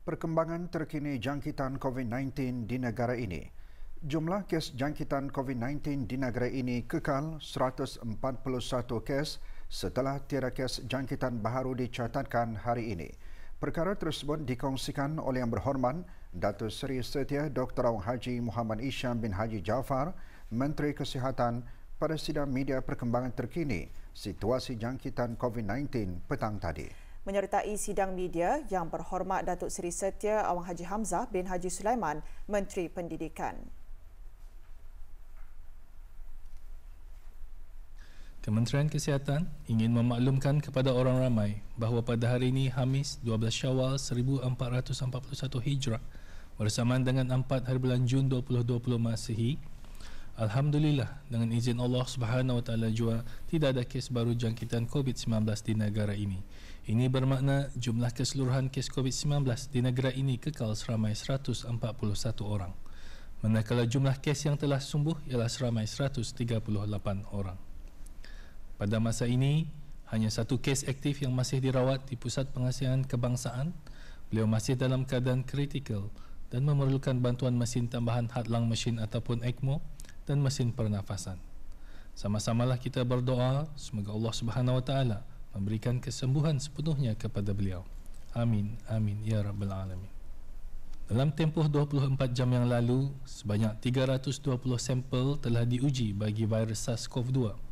Perkembangan terkini jangkitan COVID-19 di negara ini. Jumlah kes jangkitan COVID-19 di negara ini kekal 141 kes setelah tiada kes jangkitan baharu dicatatkan hari ini. Perkara tersebut dikongsikan oleh Yang Berhormat Datuk Seri Setia Dr. Awang Haji Muhammad Isham bin Haji Jaafar, Menteri Kesihatan, pada sidang media perkembangan terkini situasi jangkitan COVID-19 petang tadi. Menyertai sidang media, Yang Berhormat Datuk Seri Setia Awang Haji Hamzah bin Haji Sulaiman, Menteri Pendidikan. Kementerian Kesihatan ingin memaklumkan kepada orang ramai bahawa pada hari ini Khamis 12 Syawal 1441 Hijrah bersamaan dengan 4 hari bulan Jun 2020 Masihi, alhamdulillah dengan izin Allah Subhanahu Wa Taala jua tidak ada kes baru jangkitan COVID-19 di negara ini. Ini bermakna jumlah keseluruhan kes COVID-19 di negara ini kekal seramai 141 orang. Manakala jumlah kes yang telah sembuh ialah seramai 138 orang. Pada masa ini, hanya satu kes aktif yang masih dirawat di Pusat Pengasihan Kebangsaan. Beliau masih dalam keadaan kritikal dan memerlukan bantuan mesin tambahan hadlang mesin ataupun ECMO dan mesin pernafasan. Sama-samalah kita berdoa semoga Allah Subhanahu Wa Taala memberikan kesembuhan sepenuhnya kepada beliau. Amin, amin, ya Rabbal Alamin. Dalam tempoh 24 jam yang lalu, sebanyak 320 sampel telah diuji bagi virus SARS-CoV-2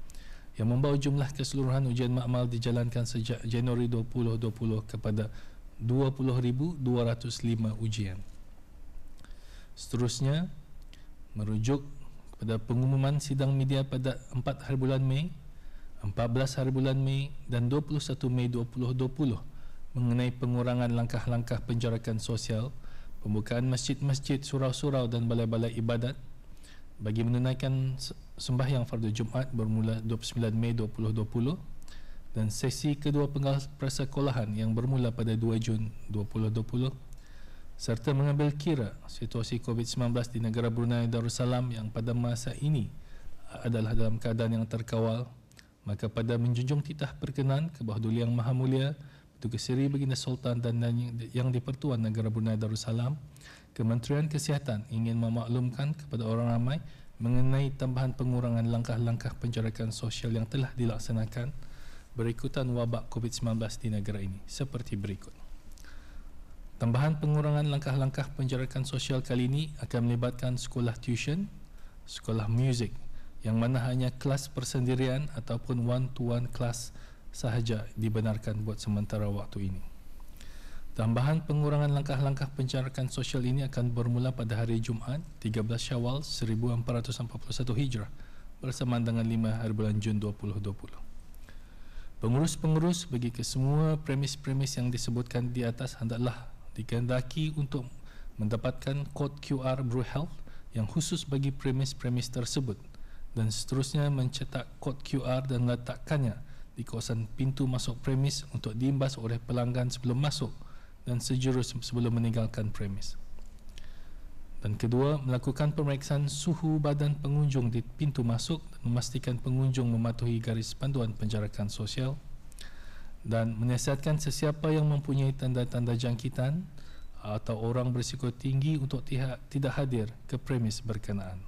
yang membawa jumlah keseluruhan ujian makmal dijalankan sejak Januari 2020 kepada 20,205 ujian. Seterusnya, merujuk kepada pengumuman sidang media pada 4 hari bulan Mei, 14 hari bulan Mei dan 21 Mei 2020 mengenai pengurangan langkah-langkah penjarakan sosial, pembukaan masjid-masjid, surau-surau dan balai-balai ibadat bagi menunaikan sembahyang fardu Jumaat bermula 29 Mei 2020 dan sesi kedua penggal persekolahan yang bermula pada 2 Jun 2020 serta mengambil kira situasi COVID-19 di negara Brunei Darussalam yang pada masa ini adalah dalam keadaan yang terkawal, maka pada menjunjung titah perkenan ke bawah Duli Yang Maha Mulia Petugas Seri Baginda Sultan dan yang di-Pertuan Negara Brunei Darussalam, Kementerian Kesihatan ingin memaklumkan kepada orang ramai mengenai tambahan pengurangan langkah-langkah penjarakan sosial yang telah dilaksanakan berikutan wabak COVID-19 di negara ini seperti berikut. Tambahan pengurangan langkah-langkah penjarakan sosial kali ini akan melibatkan sekolah tuition, sekolah muzik yang mana hanya kelas persendirian ataupun one-to-one kelas sahaja dibenarkan buat sementara waktu ini. Tambahan pengurangan langkah-langkah penjarakan sosial ini akan bermula pada hari Jumaat 13 Syawal 1441 Hijrah bersamaan dengan 5 hari bulan Jun 2020. Pengurus-pengurus bagi kesemua premis-premis yang disebutkan di atas hendaklah dikehendaki untuk mendapatkan kod QR BruHealth yang khusus bagi premis-premis tersebut dan seterusnya mencetak kod QR dan letakkannya di kawasan pintu masuk premis untuk diimbas oleh pelanggan sebelum masuk dan sejurus sebelum meninggalkan premis. Dan kedua, melakukan pemeriksaan suhu badan pengunjung di pintu masuk dan memastikan pengunjung mematuhi garis panduan penjarakan sosial dan menasihatkan sesiapa yang mempunyai tanda-tanda jangkitan atau orang berisiko tinggi untuk tidak hadir ke premis berkenaan.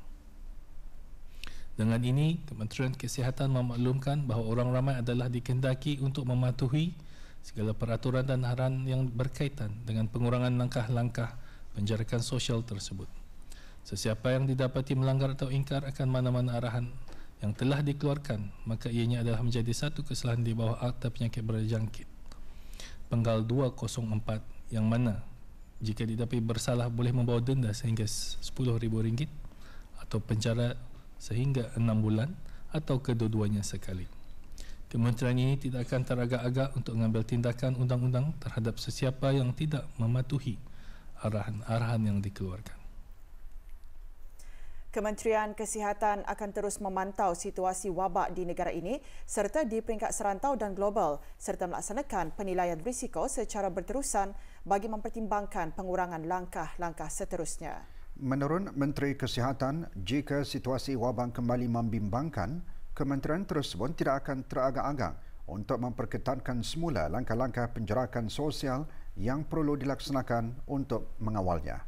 Dengan ini, Kementerian Kesihatan memaklumkan bahawa orang ramai adalah dikehendaki untuk mematuhi segala peraturan dan arahan yang berkaitan dengan pengurangan langkah-langkah penjarakan sosial tersebut. Sesiapa yang didapati melanggar atau ingkar akan mana-mana arahan yang telah dikeluarkan, maka ianya adalah menjadi satu kesalahan di bawah Akta Penyakit Berjangkit Penggal 204 yang mana jika didapati bersalah boleh membawa denda sehingga RM10,000 atau penjara sehingga 6 bulan atau kedua-duanya sekali. Kementerian ini tidak akan teragak-agak untuk mengambil tindakan undang-undang terhadap sesiapa yang tidak mematuhi arahan-arahan yang dikeluarkan. Kementerian Kesihatan akan terus memantau situasi wabak di negara ini serta di peringkat serantau dan global serta melaksanakan penilaian risiko secara berterusan bagi mempertimbangkan pengurangan langkah-langkah seterusnya. Menurut Menteri Kesihatan, jika situasi wabak kembali membimbangkan, kementerian tersebut tidak akan teragak-agak untuk memperketatkan semula langkah-langkah penjarakan sosial yang perlu dilaksanakan untuk mengawalnya.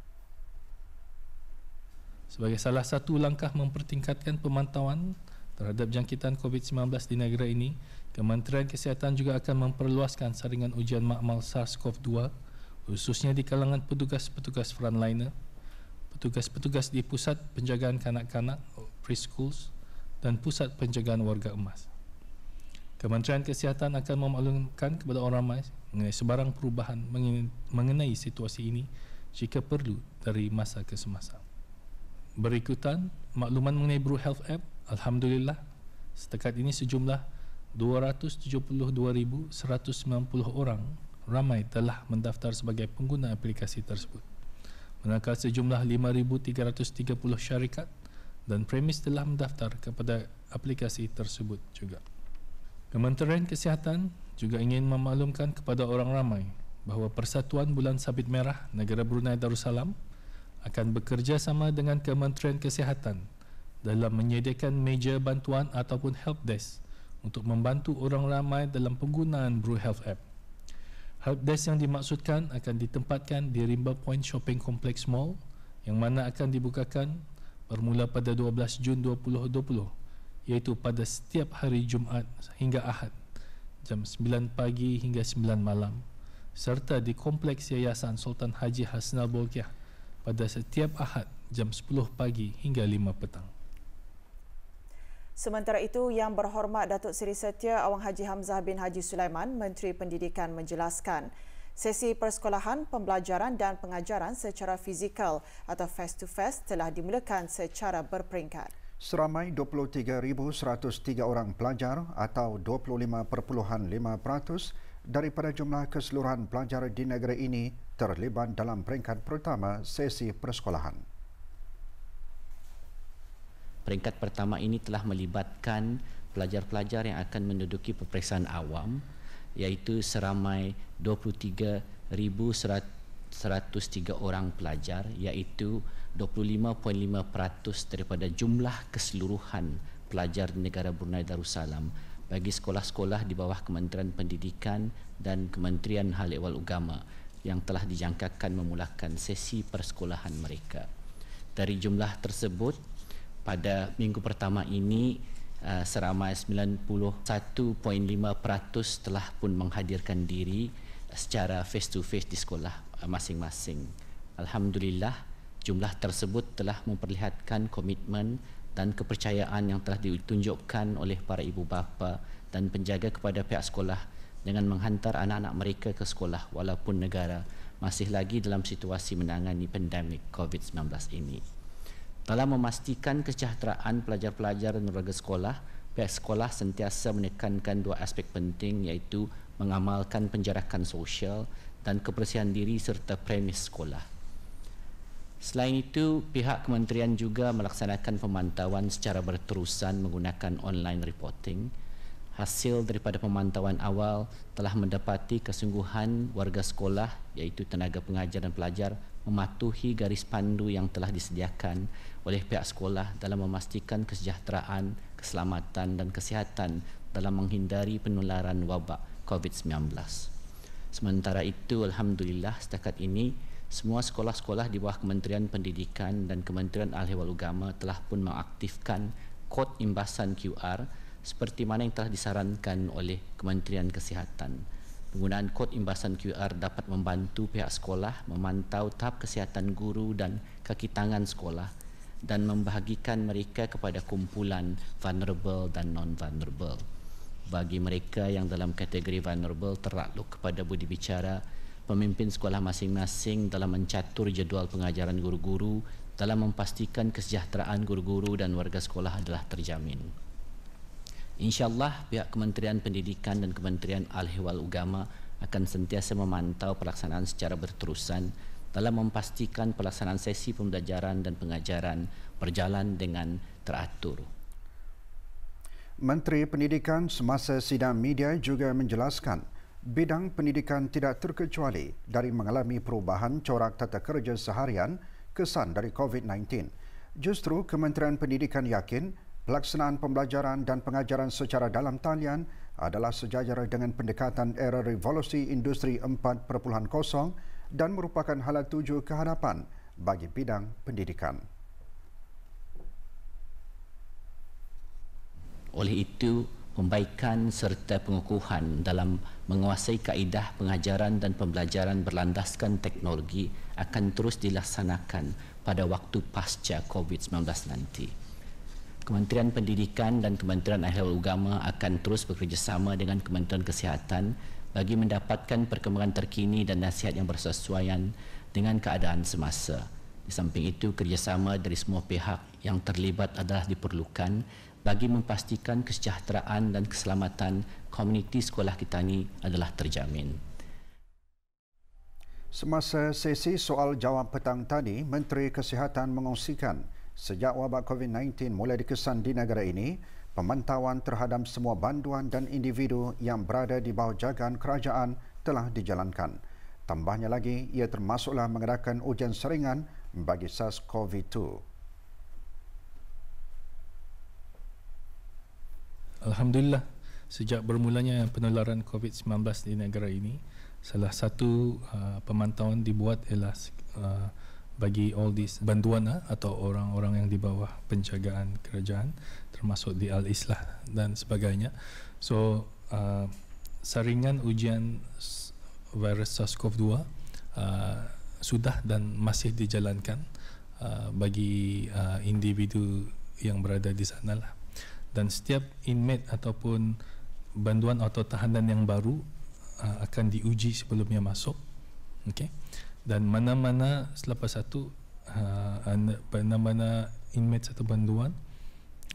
Sebagai salah satu langkah mempertingkatkan pemantauan terhadap jangkitan COVID-19 di negara ini, Kementerian Kesihatan juga akan memperluaskan saringan ujian makmal SARS-CoV-2 khususnya di kalangan petugas-petugas frontliner, petugas-petugas di pusat penjagaan kanak-kanak, preschools dan pusat penjagaan warga emas. Kementerian Kesihatan akan memaklumkan kepada orang ramai mengenai sebarang perubahan mengenai situasi ini jika perlu dari masa ke semasa. Berikutan, makluman mengenai Bru Health App, Alhamdulillah, setakat ini sejumlah 272,190 orang ramai telah mendaftar sebagai pengguna aplikasi tersebut. Manakala sejumlah 5,330 syarikat dan premis telah mendaftar kepada aplikasi tersebut juga. Kementerian Kesihatan juga ingin memaklumkan kepada orang ramai bahawa Persatuan Bulan Sabit Merah Negara Brunei Darussalam akan bekerjasama dengan Kementerian Kesihatan dalam menyediakan meja bantuan ataupun help desk untuk membantu orang ramai dalam penggunaan Bru Health App. Help desk yang dimaksudkan akan ditempatkan di Rimba Point Shopping Complex Mall yang mana akan dibukakan bermula pada 12 Jun 2020 iaitu pada setiap hari Jumaat hingga Ahad jam 9 pagi hingga 9 malam serta di Kompleks Yayasan Sultan Haji Hasnal Bolkiah pada setiap Ahad jam 10 pagi hingga 5 petang. Sementara itu, Yang Berhormat Datuk Seri Setia Awang Haji Hamzah bin Haji Sulaiman, Menteri Pendidikan menjelaskan, sesi persekolahan, pembelajaran dan pengajaran secara fizikal atau face-to-face telah dimulakan secara berperingkat. Seramai 23,103 orang pelajar atau 25.5% daripada jumlah keseluruhan pelajar di negara ini terlibat dalam peringkat pertama sesi persekolahan. Peringkat pertama ini telah melibatkan pelajar-pelajar yang akan menduduki peperiksaan awam iaitu seramai 23,103 orang pelajar iaitu 25.5% daripada jumlah keseluruhan pelajar di negara Brunei Darussalam bagi sekolah-sekolah di bawah Kementerian Pendidikan dan Kementerian Hal Ehwal Agama yang telah dijangkakan memulakan sesi persekolahan mereka. Dari jumlah tersebut, pada minggu pertama ini seramai 91.5% telah pun menghadirkan diri secara face to face di sekolah masing-masing. Alhamdulillah, jumlah tersebut telah memperlihatkan komitmen dan kepercayaan yang telah ditunjukkan oleh para ibu bapa dan penjaga kepada pihak sekolah dengan menghantar anak-anak mereka ke sekolah walaupun negara masih lagi dalam situasi menangani pandemik COVID-19 ini. Dalam memastikan kesejahteraan pelajar-pelajar dan warga sekolah, pihak sekolah sentiasa menekankan dua aspek penting iaitu mengamalkan penjarakan sosial dan kebersihan diri serta premis sekolah. Selain itu, pihak kementerian juga melaksanakan pemantauan secara berterusan menggunakan online reporting. Hasil daripada pemantauan awal telah mendapati kesungguhan warga sekolah iaitu tenaga pengajar dan pelajar mematuhi garis pandu yang telah disediakan oleh pihak sekolah dalam memastikan kesejahteraan, keselamatan dan kesihatan dalam menghindari penularan wabak COVID-19. Sementara itu, Alhamdulillah setakat ini semua sekolah-sekolah di bawah Kementerian Pendidikan dan Kementerian Hal Ehwal Agama telah pun mengaktifkan kod imbasan QR seperti mana yang telah disarankan oleh Kementerian Kesihatan. Penggunaan kod imbasan QR dapat membantu pihak sekolah memantau tahap kesihatan guru dan kaki tangan sekolah dan membahagikan mereka kepada kumpulan vulnerable dan non-vulnerable. Bagi mereka yang dalam kategori vulnerable tertakluk kepada budi bicara pemimpin sekolah masing-masing dalam mencatur jadual pengajaran guru-guru dalam memastikan kesejahteraan guru-guru dan warga sekolah adalah terjamin. InsyaAllah pihak Kementerian Pendidikan dan Kementerian Hal Ehwal Agama akan sentiasa memantau pelaksanaan secara berterusan dalam memastikan pelaksanaan sesi pembelajaran dan pengajaran berjalan dengan teratur. Menteri Pendidikan semasa sidang media juga menjelaskan bidang pendidikan tidak terkecuali dari mengalami perubahan corak tata kerja seharian kesan dari COVID-19. Justru Kementerian Pendidikan yakin pelaksanaan pembelajaran dan pengajaran secara dalam talian adalah sejajar dengan pendekatan era revolusi industri 4.0 dan merupakan hala tuju kehadapan bagi bidang pendidikan. Oleh itu, pembaikan serta pengukuhan dalam menguasai kaedah pengajaran dan pembelajaran berlandaskan teknologi akan terus dilaksanakan pada waktu pasca COVID-19 nanti. Kementerian Pendidikan dan Kementerian Ahli Agama akan terus bekerjasama dengan Kementerian Kesihatan bagi mendapatkan perkembangan terkini dan nasihat yang bersesuaian dengan keadaan semasa. Di samping itu, kerjasama dari semua pihak yang terlibat adalah diperlukan bagi memastikan kesejahteraan dan keselamatan komuniti sekolah kita ini adalah terjamin. Semasa sesi soal jawab petang tadi, Menteri Kesihatan mengongsikan sejak wabak COVID-19 mulai dikesan di negara ini, pemantauan terhadap semua banduan dan individu yang berada di bawah jagaan kerajaan telah dijalankan. Tambahnya lagi, ia termasuklah mengadakan ujian saringan bagi SARS-CoV-2. Alhamdulillah, sejak bermulanya penularan COVID-19 di negara ini, salah satu pemantauan dibuat ialah bagi all these banduan atau orang-orang yang di bawah penjagaan kerajaan, termasuk di Al-Islah dan sebagainya. So, saringan ujian virus SARS-CoV-2 sudah dan masih dijalankan bagi individu yang berada di sana lah. Dan setiap inmate ataupun banduan atau tahanan yang baru akan diuji sebelumnya masuk. Okay? Dan mana-mana selepas satu mana-mana inmate atau banduan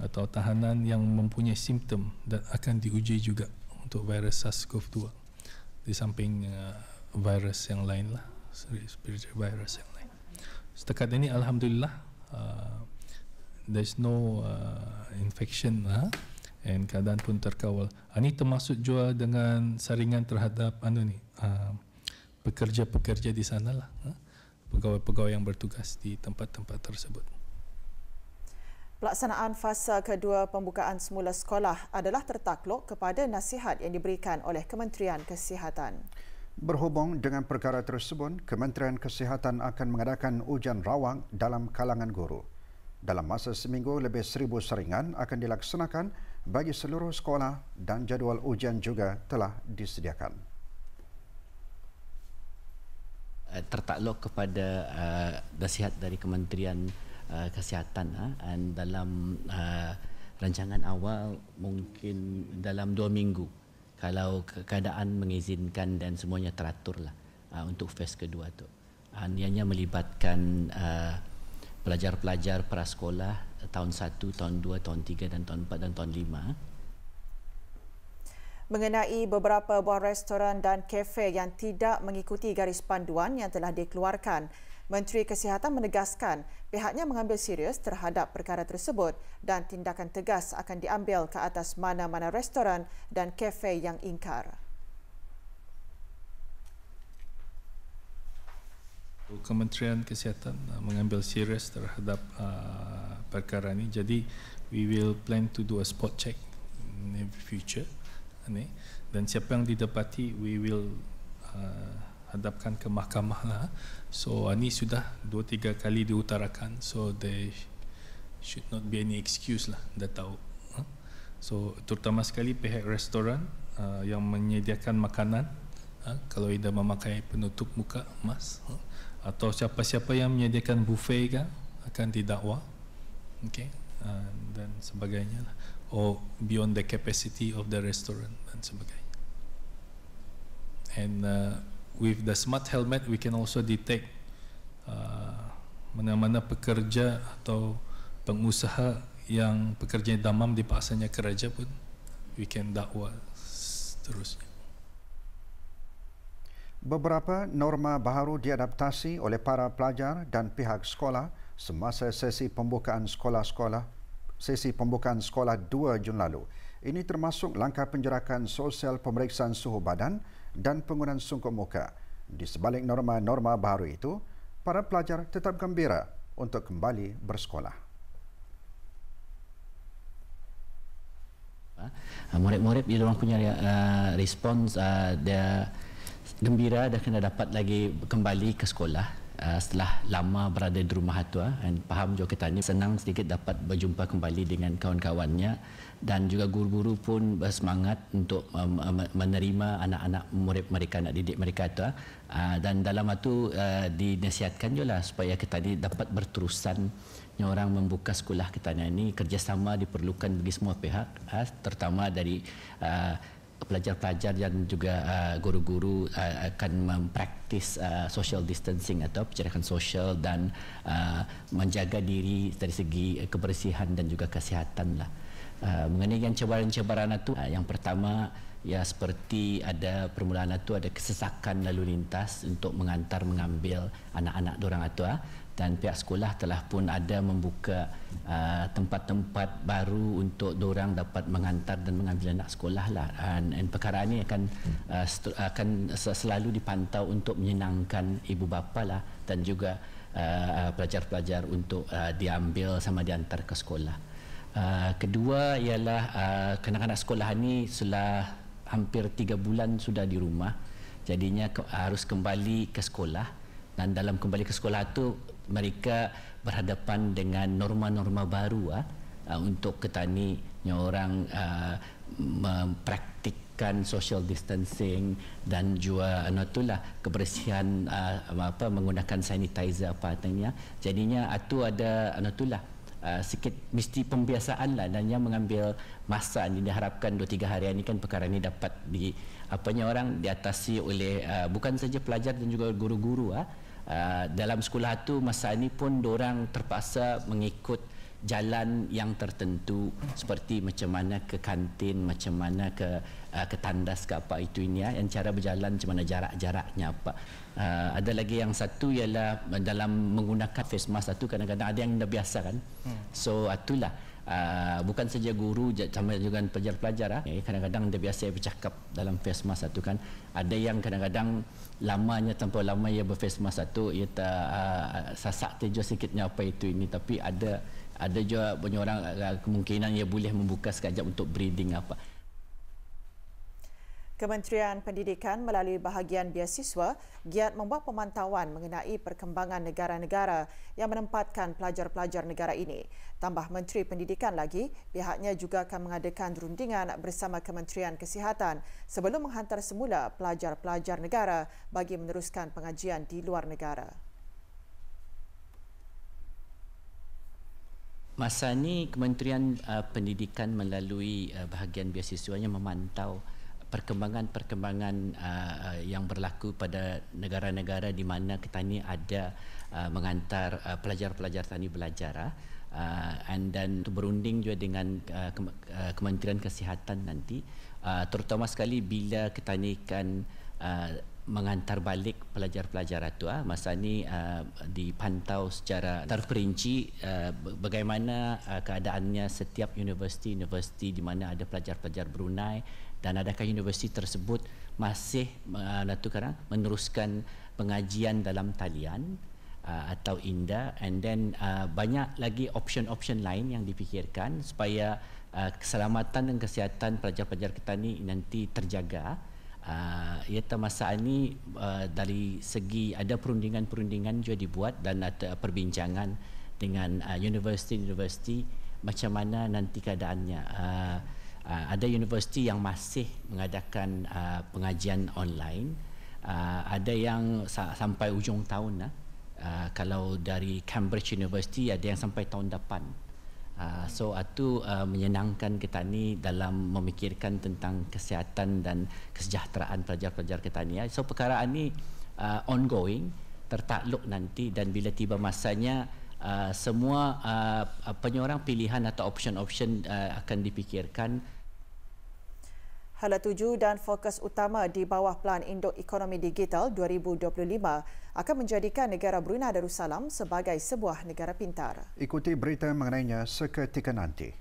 atau tahanan yang mempunyai simptom dan akan diuji juga untuk virus SARS-CoV-2 di samping virus yang lain lah, respiratory virus yang lain. Setakat ini alhamdulillah there's no infection and keadaan pun terkawal. Ini termasuk juga dengan saringan terhadap pekerja-pekerja di sana lah, pegawai-pegawai yang bertugas di tempat-tempat tersebut. Pelaksanaan fasa kedua pembukaan semula sekolah adalah tertakluk kepada nasihat yang diberikan oleh Kementerian Kesihatan. Berhubung dengan perkara tersebut, Kementerian Kesihatan akan mengadakan ujian rawang dalam kalangan guru. Dalam masa seminggu, lebih 1,000 saringan akan dilaksanakan bagi seluruh sekolah dan jadual ujian juga telah disediakan. Tertakluk kepada nasihat dari Kementerian Kesihatan dan dalam rancangan awal mungkin dalam 2 minggu kalau keadaan mengizinkan dan semuanya teraturlah untuk fase kedua tu. Ianya melibatkan pelajar-pelajar prasekolah tahun 1, tahun 2, tahun 3 dan tahun 4 dan tahun 5. Mengenai beberapa buah restoran dan kafe yang tidak mengikuti garis panduan yang telah dikeluarkan, Menteri Kesihatan menegaskan pihaknya mengambil serius terhadap perkara tersebut dan tindakan tegas akan diambil ke atas mana-mana restoran dan kafe yang ingkar. Kementerian Kesihatan mengambil serius terhadap perkara ini. Jadi, we will plan to do a spot check in the future. Dan siapa yang didapati, we will hadapkan ke mahkamah lah. So, ini sudah 2-3 kali diutarakan. So, there should not be any excuse lah. Dah tahu. So, terutama sekali pihak restoran yang menyediakan makanan, kalau ida memakai penutup muka, mask, atau siapa-siapa yang menyediakan buffet kan, akan didakwa, okay, dan sebagainya lah, or beyond the capacity of the restaurant dan sebagainya. And with the smart helmet, we can also detect mana-mana pekerja atau pengusaha yang pekerja damam dipaksanya kerja pun, we can dakwa seterusnya. Beberapa norma baharu diadaptasi oleh para pelajar dan pihak sekolah semasa sesi pembukaan sekolah 2 Jun lalu. Ini termasuk langkah penjarakan sosial pemeriksaan suhu badan dan penggunaan sungkup muka. Di sebalik norma-norma baharu itu, para pelajar tetap gembira untuk kembali bersekolah. Murid-murid dia orang punya respons dia gembira dah kena dapat lagi kembali ke sekolah setelah lama berada di rumah tua, dan faham juga kita ni senang sedikit dapat berjumpa kembali dengan kawan-kawannya, dan juga guru-guru pun bersemangat untuk menerima anak-anak murid mereka, anak didik mereka tu, dan dalam itu dinasihatkan juga supaya kita ni dapat berterusan orang membuka sekolah kita ni. Kerjasama diperlukan bagi semua pihak, terutama dari pelajar-pelajar dan juga guru-guru akan mempraktis social distancing atau penjagaan sosial dan menjaga diri dari segi kebersihan dan juga kesihatan lah. Mengenai yang cabaran-cabaran itu, yang pertama ya seperti ada permulaan itu ada kesesakan lalu lintas untuk mengambil anak-anak dorang itu, dan pihak sekolah telah pun ada membuka tempat-tempat baru untuk dorang dapat mengantar dan mengambil anak sekolah lah, dan perkara ini akan selalu dipantau untuk menyenangkan ibu bapa lah, dan juga pelajar-pelajar untuk diambil sama diantar ke sekolah. Kedua ialah kanak-kanak sekolah ini setelah hampir 3 bulan sudah di rumah, jadinya harus kembali ke sekolah, dan dalam kembali ke sekolah itu mereka berhadapan dengan norma-norma baru untuk ketani orang mempraktikkan social distancing dan juga itulah kebersihan menggunakan sanitizer apa katanya. Jadinya itu ada itulah sikit mesti pembiasaan lah, dan yang mengambil masa ini diharapkan 2-3 hari ini kan perkara ini dapat diatasi oleh bukan saja pelajar dan juga guru-guru dalam sekolah itu. Masa ini pun diorang terpaksa mengikut jalan yang tertentu, seperti macam mana ke kantin, macam mana ke tandas ke apa itu ini yang cara berjalan macam mana jarak-jaraknya apa. Ada lagi yang satu ialah dalam menggunakan face mask itu, kadang-kadang ada yang dah biasa kan. So itulah bukan saja guru sama juga pelajar-pelajar kadang-kadang dia biasa bercakap dalam face mask itu kan. Ada yang kadang-kadang lamanya tanpa lama ia berface mask itu ia sasak tejo sikitnya apa itu ini, tapi ada juga banyak orang kemungkinan ia boleh membuka sekejap untuk breathing apa. Kementerian Pendidikan melalui bahagian biasiswa giat membuat pemantauan mengenai perkembangan negara-negara yang menempatkan pelajar-pelajar negara ini. Tambah Menteri Pendidikan lagi, pihaknya juga akan mengadakan rundingan bersama Kementerian Kesihatan sebelum menghantar semula pelajar-pelajar negara bagi meneruskan pengajian di luar negara. Masa ini Kementerian Pendidikan melalui bahagian biasiswanya memantau perkembangan-perkembangan yang berlaku pada negara-negara di mana kita ni ada mengantar pelajar-pelajar tani belajar, dan berunding juga dengan Kementerian Kesihatan nanti, terutama sekali bila kita ni kan mengantar balik pelajar-pelajar itu. Masa ini dipantau secara terperinci bagaimana keadaannya setiap universiti di mana ada pelajar-pelajar Brunei, dan adakah universiti tersebut masih meneruskan pengajian dalam talian atau indah, and then banyak lagi option-option lain yang dipikirkan supaya keselamatan dan kesihatan pelajar-pelajar kita ni nanti terjaga. Iaitu masa ini dari segi ada perundingan-perundingan juga dibuat dan ada perbincangan dengan universiti-universiti macam mana nanti keadaannya. Ada universiti yang masih mengadakan pengajian online, ada yang sampai ujung tahun. Kalau dari Cambridge University ada yang sampai tahun depan. So itu menyenangkan kita ni dalam memikirkan tentang kesihatan dan kesejahteraan pelajar-pelajar kita ni. So perkara ini ongoing, tertakluk nanti, dan bila tiba masanya semua orang pilihan atau option-option akan dipikirkan. Hala tuju dan fokus utama di bawah Pelan Induk Ekonomi Digital 2025 akan menjadikan negara Brunei Darussalam sebagai sebuah negara pintar. Ikuti berita mengenainya seketika nanti.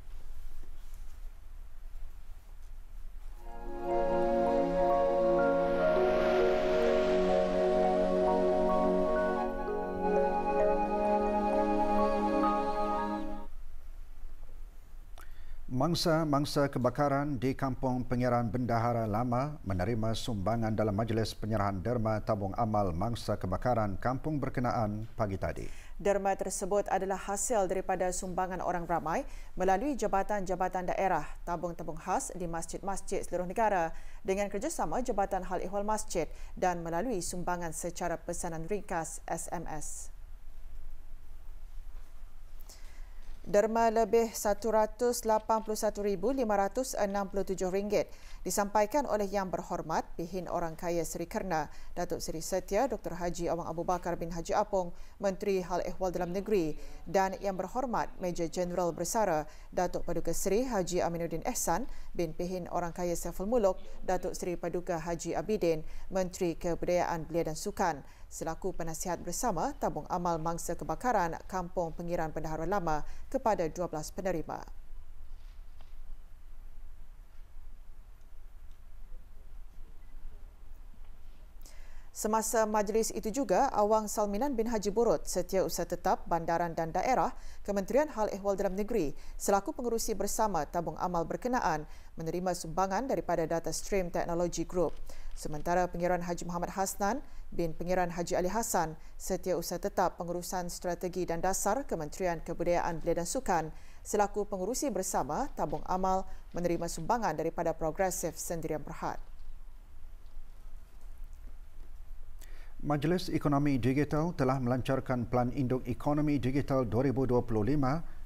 Mangsa-mangsa kebakaran di Kampung Pengiran Bendahara Lama menerima sumbangan dalam Majlis Penyerahan Derma Tabung Amal Mangsa Kebakaran kampung berkenaan pagi tadi. Derma tersebut adalah hasil daripada sumbangan orang ramai melalui jabatan-jabatan daerah, tabung-tabung khas di masjid-masjid seluruh negara dengan kerjasama Jabatan Hal Ehwal Masjid dan melalui sumbangan secara pesanan ringkas SMS. Derma lebih RM181,567 disampaikan oleh Yang Berhormat Pihin Orang Kaya Seri Kerna, Datuk Seri Setia Dr. Haji Awang Abu Bakar bin Haji Apong, Menteri Hal Ehwal Dalam Negeri, dan Yang Berhormat Major Jeneral Bersara Datuk Paduka Seri Haji Aminuddin Ehsan bin Pihin Orang Kaya Saiful Muluk, Datuk Seri Paduka Haji Abidin, Menteri Kebudayaan Belia dan Sukan, selaku penasihat bersama Tabung Amal Mangsa Kebakaran Kampung Pengiran Bendahara Lama kepada 12 penerima. Semasa majlis itu juga, Awang Salminan bin Haji Burut, Setiausaha Tetap Bandaran dan Daerah, Kementerian Hal Ehwal Dalam Negeri, selaku pengerusi bersama tabung amal berkenaan, menerima sumbangan daripada Data Stream Technology Group. Sementara Pengiran Haji Muhammad Hasnan bin Pengiran Haji Ali Hassan, Setiausaha Tetap Pengurusan Strategi dan Dasar Kementerian Kebudayaan Belia dan Sukan, selaku pengerusi bersama tabung amal, menerima sumbangan daripada Progresif Sendirian Berhad. Majlis Ekonomi Digital telah melancarkan Plan Induk Ekonomi Digital 2025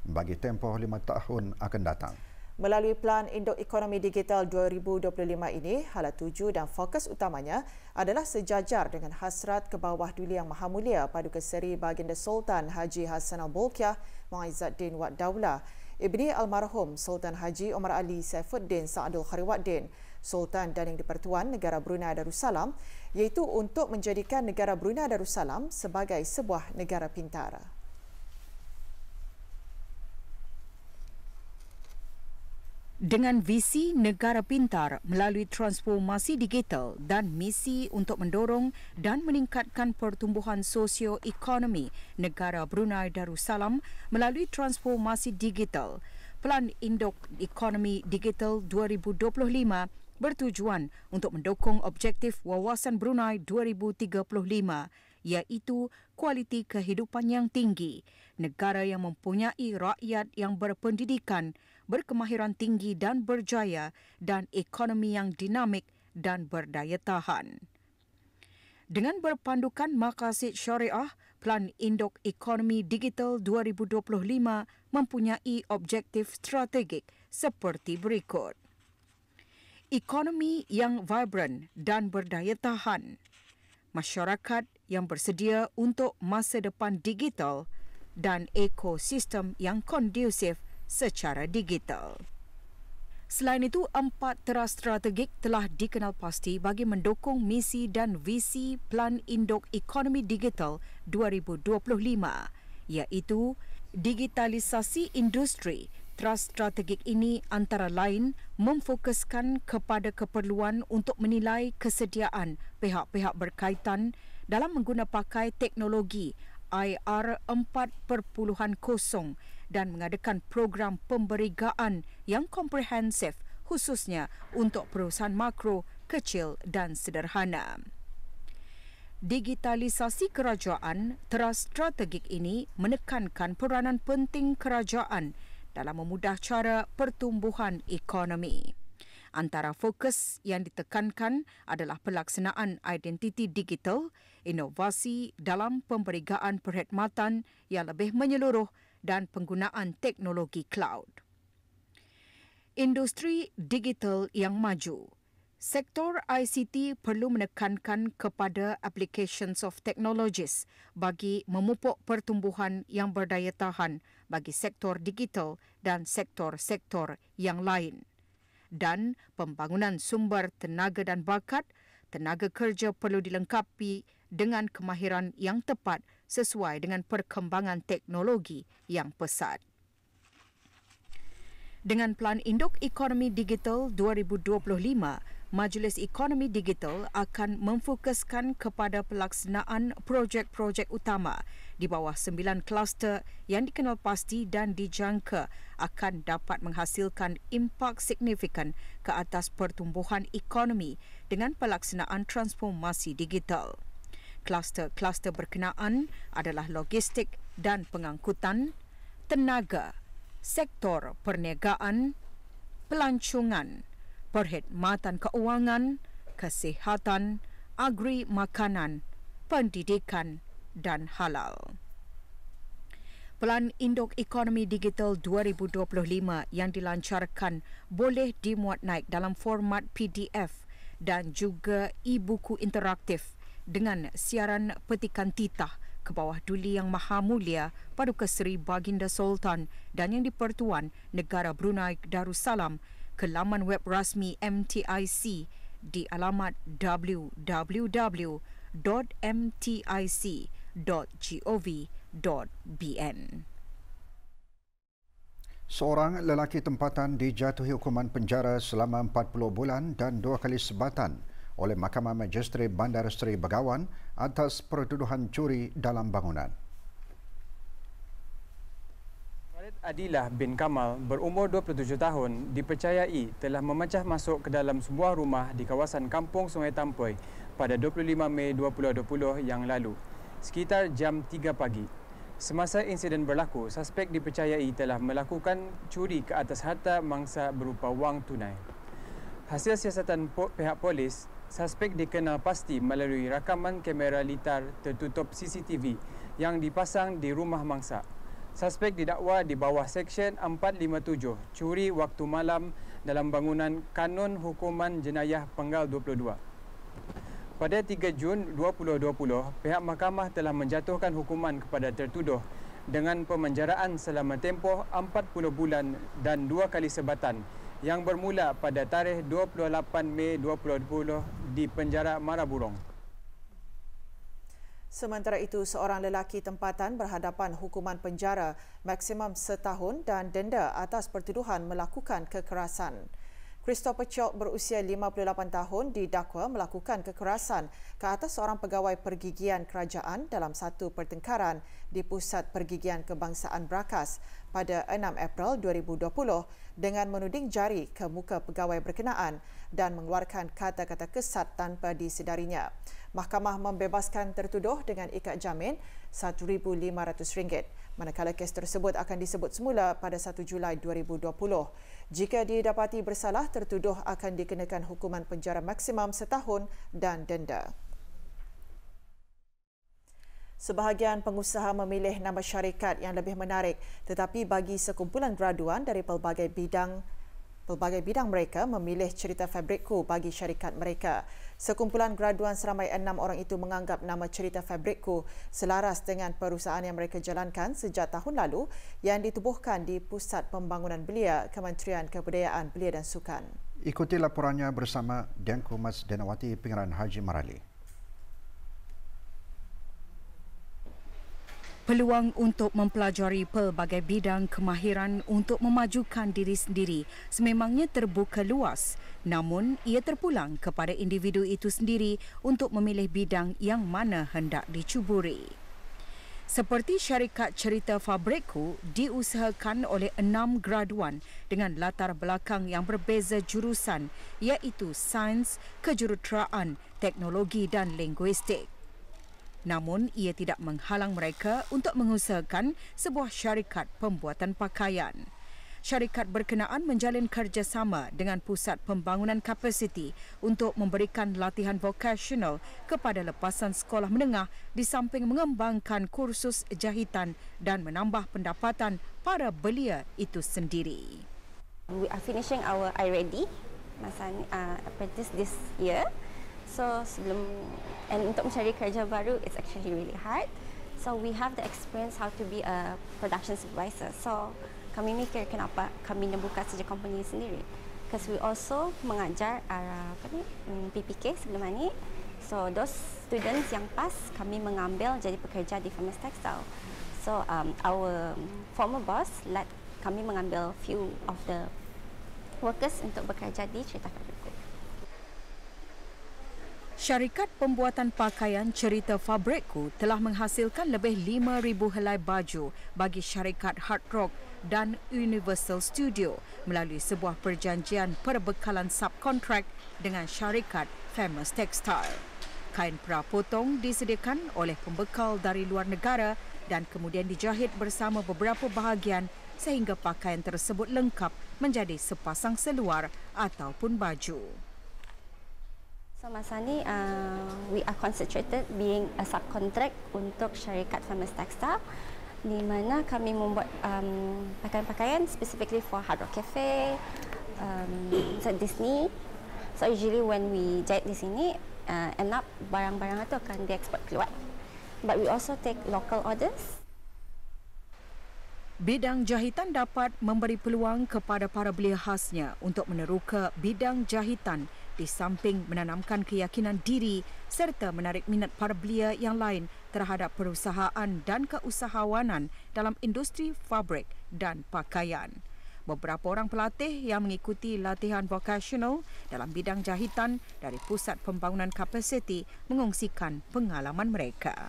bagi tempoh 5 tahun akan datang. Melalui Plan Induk Ekonomi Digital 2025 ini, hala tuju dan fokus utamanya adalah sejajar dengan hasrat ke bawah Duli Yang Maha Mulia Paduka Seri Baginda Sultan Haji Hassan Al-Bolkiah Mu'izzuddin Wad Daulah, Ibni Almarhum Sultan Haji Omar Ali Saifuddin Sa'adul Khariwaddin, Sultan dan Yang di-Pertuan Negara Brunei Darussalam, iaitu untuk menjadikan negara Brunei Darussalam sebagai sebuah negara pintar. Dengan visi negara pintar melalui transformasi digital dan misi untuk mendorong dan meningkatkan pertumbuhan sosio-ekonomi negara Brunei Darussalam melalui transformasi digital, Plan Induk Ekonomi Digital 2025 bertujuan untuk mendukung objektif Wawasan Brunei 2035, iaitu kualiti kehidupan yang tinggi, negara yang mempunyai rakyat yang berpendidikan, berkemahiran tinggi dan berjaya, dan ekonomi yang dinamik dan berdaya tahan. Dengan berpandukan maqasid syariah, Plan Induk Ekonomi Digital 2025 mempunyai objektif strategik seperti berikut. Ekonomi yang vibran dan berdaya tahan, masyarakat yang bersedia untuk masa depan digital, dan ekosistem yang kondusif secara digital. Selain itu, 4 teras strategik telah dikenal pasti bagi mendukung misi dan visi Plan Induk Ekonomi Digital 2025, iaitu digitalisasi industri. Teras strategik ini antara lain memfokuskan kepada keperluan untuk menilai kesediaan pihak-pihak berkaitan dalam mengguna pakai teknologi IR 4.0 dan mengadakan program pemberigaan yang komprehensif khususnya untuk perusahaan makro, kecil dan sederhana. Digitalisasi kerajaan, teras strategik ini menekankan peranan penting kerajaan dalam memudah cara pertumbuhan ekonomi. Antara fokus yang ditekankan adalah pelaksanaan identiti digital, inovasi dalam pemberigaan perkhidmatan yang lebih menyeluruh dan penggunaan teknologi cloud. Industri digital yang maju. Sektor ICT perlu menekankan kepada applications of technologies bagi memupuk pertumbuhan yang berdaya tahan bagi sektor digital dan sektor-sektor yang lain. Dan pembangunan sumber tenaga dan bakat, tenaga kerja perlu dilengkapi dengan kemahiran yang tepat sesuai dengan perkembangan teknologi yang pesat. Dengan Plan Induk Ekonomi Digital 2025, Majlis Ekonomi Digital akan memfokuskan kepada pelaksanaan projek-projek utama di bawah 9 kluster yang dikenal pasti dan dijangka akan dapat menghasilkan impak signifikan ke atas pertumbuhan ekonomi dengan pelaksanaan transformasi digital. Kluster-kluster berkenaan adalah logistik dan pengangkutan, tenaga, sektor perniagaan, pelancongan, perkhidmatan keuangan, kesihatan, agri makanan, pendidikan dan halal. Pelan Induk Ekonomi Digital 2025 yang dilancarkan boleh dimuat naik dalam format PDF dan juga e-buku interaktif dengan siaran petikan titah ke bawah Duli Yang Maha Mulia Paduka Seri Baginda Sultan dan Yang di-Pertuan Negara Brunei Darussalam ke laman web rasmi MTIC di alamat www.mtic.gov.bn. Seorang lelaki tempatan dijatuhi hukuman penjara selama 40 bulan dan 2 kali sebatan oleh Mahkamah Magistrate Bandar Seri Begawan atas pertuduhan curi dalam bangunan. Adilah bin Kamal berumur 27 tahun dipercayai telah memecah masuk ke dalam sebuah rumah di kawasan Kampung Sungai Tampoi pada 25 Mei 2020 yang lalu, sekitar jam 3 pagi. Semasa insiden berlaku, suspek dipercayai telah melakukan curi ke atas harta mangsa berupa wang tunai. Hasil siasatan pihak polis, suspek dikenal pasti melalui rakaman kamera litar tertutup CCTV yang dipasang di rumah mangsa. Suspek didakwa di bawah Seksyen 457 curi waktu malam dalam bangunan Kanun Hukuman Jenayah Penggal 22. Pada 3 Jun 2020, pihak mahkamah telah menjatuhkan hukuman kepada tertuduh dengan pemenjaraan selama tempoh 40 bulan dan 2 kali sebatan yang bermula pada tarikh 28 Mei 2020 di penjara Maraburong. Sementara itu, seorang lelaki tempatan berhadapan hukuman penjara maksimum setahun dan denda atas pertuduhan melakukan kekerasan. Christopher Chok berusia 58 tahun didakwa melakukan kekerasan ke atas seorang pegawai pergigian kerajaan dalam satu pertengkaran di Pusat Pergigian Kebangsaan Brakas pada 6 April 2020 dengan menuding jari ke muka pegawai berkenaan dan mengeluarkan kata-kata kesat tanpa disedarinya. Mahkamah membebaskan tertuduh dengan ikat jamin RM1,500, manakala kes tersebut akan disebut semula pada 1 Julai 2020. Jika didapati bersalah, tertuduh akan dikenakan hukuman penjara maksimum setahun dan denda. Sebahagian pengusaha memilih nama syarikat yang lebih menarik, tetapi bagi sekumpulan graduan dari pelbagai bidang mereka memilih Cerita Fabrikku bagi syarikat mereka. Sekumpulan graduan seramai 6 orang itu menganggap nama Cerita Fabrikku selaras dengan perusahaan yang mereka jalankan sejak tahun lalu yang ditubuhkan di Pusat Pembangunan Belia, Kementerian Kebudayaan Belia dan Sukan. Ikuti laporannya bersama Dianku Mas Denawati Pengarah Haji Marali. Peluang untuk mempelajari pelbagai bidang kemahiran untuk memajukan diri sendiri sememangnya terbuka luas, namun ia terpulang kepada individu itu sendiri untuk memilih bidang yang mana hendak dicuburi. Seperti syarikat Cerita Fabrikku diusahakan oleh 6 graduan dengan latar belakang yang berbeza jurusan iaitu sains, kejuruteraan, teknologi dan linguistik. Namun, ia tidak menghalang mereka untuk mengusahakan sebuah syarikat pembuatan pakaian. Syarikat berkenaan menjalin kerjasama dengan Pusat Pembangunan Kapasiti untuk memberikan latihan vokasional kepada lepasan sekolah menengah di samping mengembangkan kursus jahitan dan menambah pendapatan para belia itu sendiri. We are finishing our iReady apprentice this year. So untuk mencari kerja baru, it's actually really hard. So we have the experience how to be a production supervisor. So kami mikir kenapa kami nak buka saja company sendiri. Because we also mengajar PPK sebelum ini. So those students yang pas kami mengambil jadi pekerja di Farmers Textile. So our former boss let kami mengambil few of the workers untuk bekerja di Cerita Fabrikku. Syarikat pembuatan pakaian Cerita Fabrikku telah menghasilkan lebih 5,000 helai baju bagi syarikat Hard Rock dan Universal Studio melalui sebuah perjanjian perbekalan subkontrak dengan syarikat Famous Textile. Kain prapotong disediakan oleh pembekal dari luar negara dan kemudian dijahit bersama beberapa bahagian sehingga pakaian tersebut lengkap menjadi sepasang seluar ataupun baju. So masa ni we are concentrated being a subcontract untuk syarikat Famous Textile, di mana kami membuat pakaian-pakaian specifically for Hard Rock Cafe, so Disney. So usually when we jahit di sini, end up barang-barang itu akan dieksport keluar. But we also take local orders. Bidang jahitan dapat memberi peluang kepada para belia khasnya untuk meneroka bidang jahitan di samping menanamkan keyakinan diri serta menarik minat para belia yang lain terhadap perusahaan dan keusahawanan dalam industri fabrik dan pakaian. Beberapa orang pelatih yang mengikuti latihan vokasional dalam bidang jahitan dari Pusat Pembangunan Kapasiti mengongsikan pengalaman mereka.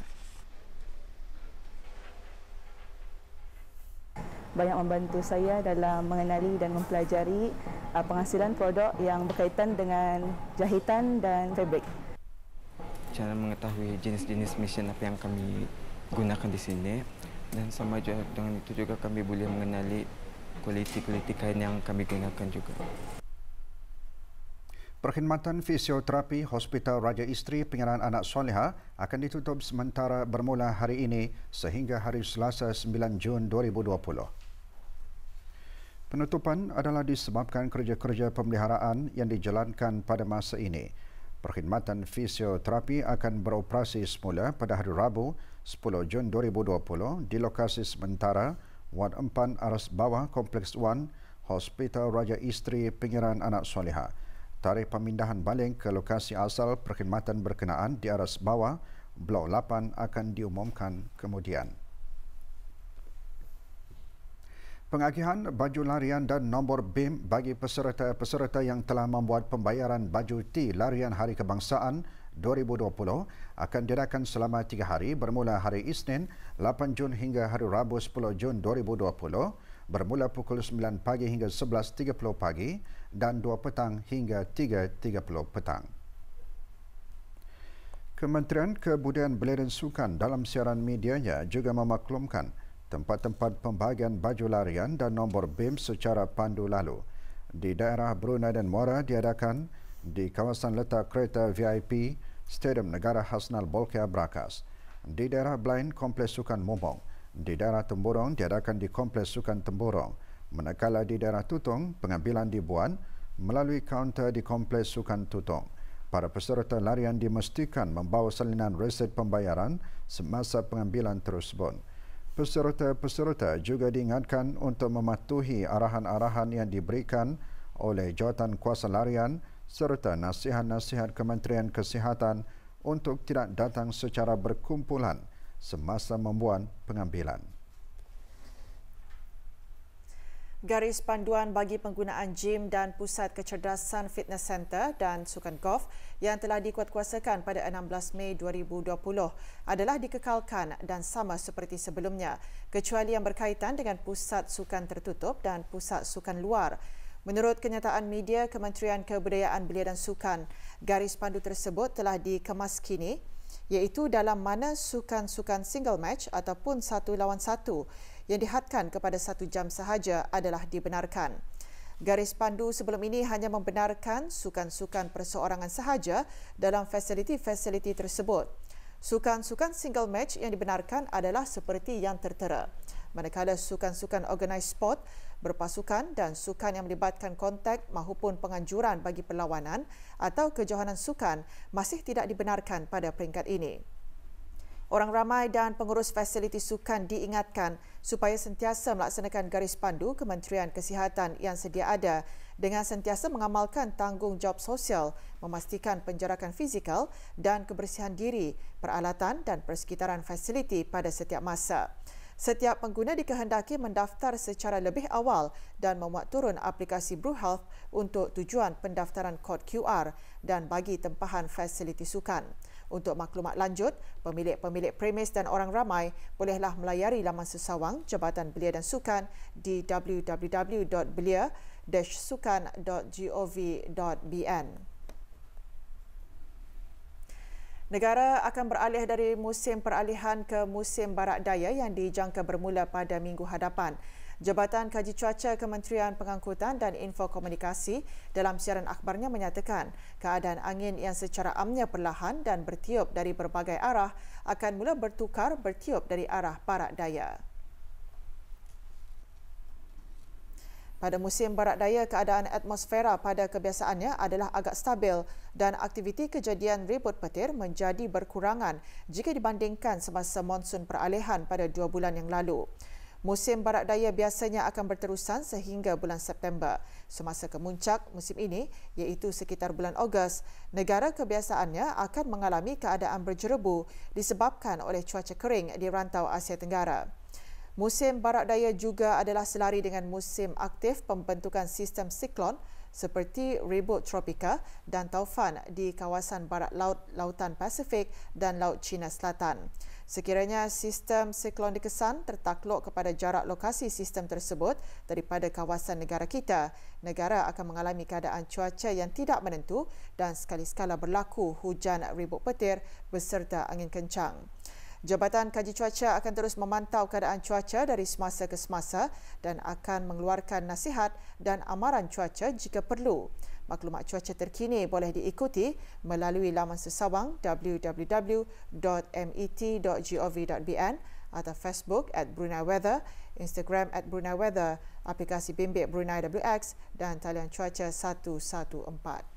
Banyak membantu saya dalam mengenali dan mempelajari penghasilan produk yang berkaitan dengan jahitan dan fabrik. Cara mengetahui jenis-jenis mesin apa yang kami gunakan di sini, dan sama juga dengan itu juga kami boleh mengenali kualiti kain yang kami gunakan juga. Perkhidmatan fisioterapi Hospital Raja Isteri Pengaraan Anak Soleha akan ditutup sementara bermula hari ini sehingga hari Selasa 9 Jun 2020. Penutupan adalah disebabkan kerja-kerja pemeliharaan yang dijalankan pada masa ini. Perkhidmatan fisioterapi akan beroperasi semula pada hari Rabu 10 Jun 2020 di lokasi sementara Wad 4 Aras Bawah Kompleks 1 Hospital Raja Isteri Pengaraan Anak Soleha. Tarikh pemindahan balik ke lokasi asal perkhidmatan berkenaan di Aras Bawah Blok 8 akan diumumkan kemudian. Pengagihan baju larian dan nombor BIM bagi peserta-peserta yang telah membuat pembayaran baju T Larian Hari Kebangsaan 2020 akan diadakan selama 3 hari bermula hari Isnin 8 Jun hingga hari Rabu 10 Jun 2020 bermula pukul 9 pagi hingga 11.30 pagi dan 2 petang hingga 3.30 petang. Kementerian Kebudayaan Belia dan Sukan dalam siaran medianya juga memaklumkan tempat-tempat pembahagian baju larian dan nombor BIM secara pandu lalu. Di daerah Brunei dan Muara diadakan di kawasan letak kereta VIP Stadium Negara Hasnal Bolkiah Brakas. Di daerah Blain, Kompleks Sukan Mumbong. Di daerah Temburong diadakan di Kompleks Sukan Temburong. Manakala di daerah Tutong, pengambilan dibuat melalui kaunter di Kompleks Sukan Tutong. Para peserta larian dimastikan membawa salinan resit pembayaran semasa pengambilan tersebut. Peserta-peserta juga diingatkan untuk mematuhi arahan-arahan yang diberikan oleh Jawatan Kuasa Larian serta nasihat-nasihat Kementerian Kesihatan untuk tidak datang secara berkumpulan semasa membuat pengambilan. Garis panduan bagi penggunaan gym dan pusat kecerdasan fitness center dan sukan golf yang telah dikuatkuasakan pada 16 Mei 2020 adalah dikekalkan dan sama seperti sebelumnya, kecuali yang berkaitan dengan pusat sukan tertutup dan pusat sukan luar. Menurut kenyataan media Kementerian Kebudayaan Belia dan Sukan, garis pandu tersebut telah dikemas kini, iaitu dalam mana sukan-sukan single match ataupun 1 lawan 1 yang dihadkan kepada 1 jam sahaja adalah dibenarkan. Garis pandu sebelum ini hanya membenarkan sukan-sukan perseorangan sahaja dalam fasiliti-fasiliti tersebut. Sukan-sukan single match yang dibenarkan adalah seperti yang tertera. Manakala sukan-sukan organised sport, berpasukan dan sukan yang melibatkan kontak mahupun penganjuran bagi perlawanan atau kejohanan sukan masih tidak dibenarkan pada peringkat ini. Orang ramai dan pengurus fasiliti sukan diingatkan supaya sentiasa melaksanakan garis pandu Kementerian Kesihatan yang sedia ada dengan sentiasa mengamalkan tanggungjawab sosial, memastikan penjarakan fizikal dan kebersihan diri, peralatan dan persekitaran fasiliti pada setiap masa. Setiap pengguna dikehendaki mendaftar secara lebih awal dan memuat turun aplikasi BruHealth untuk tujuan pendaftaran kod QR dan bagi tempahan fasiliti sukan. Untuk maklumat lanjut, pemilik-pemilik premis dan orang ramai bolehlah melayari laman sesawang Jabatan Belia dan Sukan di www.belia-sukan.gov.bn. Negara akan beralih dari musim peralihan ke musim barak daya yang dijangka bermula pada minggu hadapan. Jabatan Kaji Cuaca Kementerian Pengangkutan dan Infokomunikasi dalam siaran akhbarnya menyatakan keadaan angin yang secara amnya perlahan dan bertiup dari berbagai arah akan mula bertukar bertiup dari arah barak daya. Pada musim barak daya, keadaan atmosfera pada kebiasaannya adalah agak stabil dan aktiviti kejadian ribut petir menjadi berkurangan jika dibandingkan semasa monsun peralihan pada 2 bulan yang lalu. Musim barak daya biasanya akan berterusan sehingga bulan September. Semasa kemuncak musim ini, iaitu sekitar bulan Ogos, negara kebiasaannya akan mengalami keadaan berjerebu disebabkan oleh cuaca kering di rantau Asia Tenggara. Musim barak daya juga adalah selari dengan musim aktif pembentukan sistem siklon seperti ribut tropika dan taufan di kawasan barat laut, Lautan Pasifik dan Laut Cina Selatan. Sekiranya sistem siklon dikesan tertakluk kepada jarak lokasi sistem tersebut daripada kawasan negara kita, negara akan mengalami keadaan cuaca yang tidak menentu dan sekali-sekala berlaku hujan ribut petir beserta angin kencang. Jabatan Kaji Cuaca akan terus memantau keadaan cuaca dari semasa ke semasa dan akan mengeluarkan nasihat dan amaran cuaca jika perlu. Maklumat cuaca terkini boleh diikuti melalui laman sesawang www.met.gov.bn atau Facebook @BruneiWeather, Instagram @BruneiWeather, aplikasi bimbit Brunei WX dan talian cuaca 114.